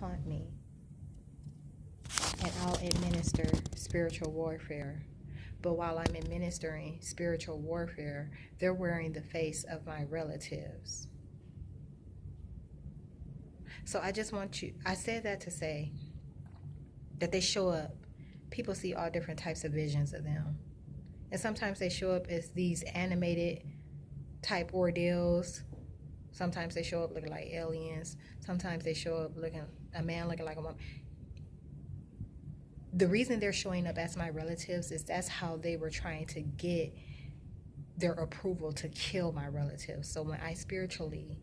haunt me, and I'll administer spiritual warfare. But while I'm administering spiritual warfare, they're wearing the face of my relatives. So I just want you, I said that to say that they show up. People see all different types of visions of them. And sometimes they show up as these animated type ordeals. Sometimes they show up looking like aliens. Sometimes they show up looking, a man looking like a woman. The reason they're showing up as my relatives is that's how they were trying to get their approval to kill my relatives. So when I spiritually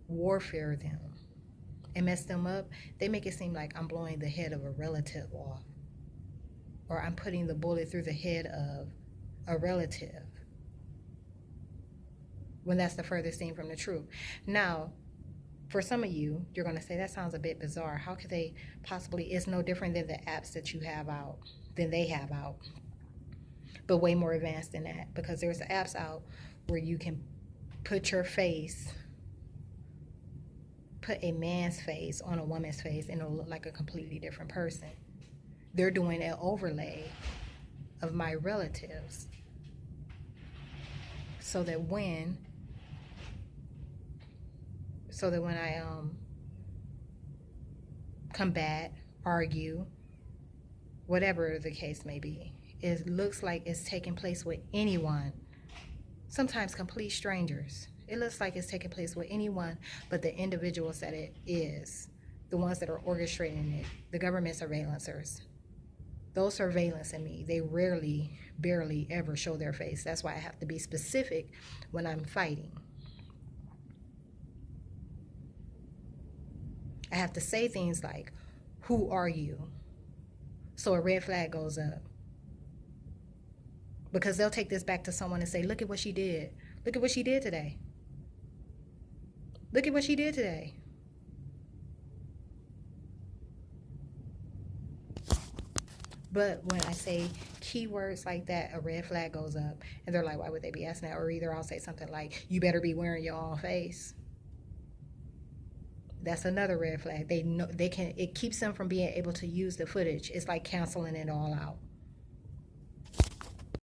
warfare them and mess them up, they make it seem like I'm blowing the head of a relative off, or I'm putting the bullet through the head of a relative, when that's the furthest thing from the truth. Now, for some of you, you're going to say, that sounds a bit bizarre. How could they possibly? It's no different than the apps that you have out, than they have out, but way more advanced than that, because there's apps out where you can put your face, put a man's face on a woman's face, and it'll look like a completely different person. They're doing an overlay of my relatives so that when I combat, argue, whatever the case may be, it looks like it's taking place with anyone, sometimes complete strangers. It looks like it's taking place with anyone but the individuals that it is, the ones that are orchestrating it, the government surveillancers. Those surveillancing me, they rarely, barely ever show their face. That's why I have to be specific when I'm fighting. I have to say things like, who are you? So a red flag goes up. Because they'll take this back to someone and say, look at what she did. Look at what she did today. Look at what she did today. But when I say keywords like that, a red flag goes up. And they're like, why would they be asking that? Or either I'll say something like, you better be wearing your own face. That's another red flag. They know they can. It keeps them from being able to use the footage. It's like canceling it all out.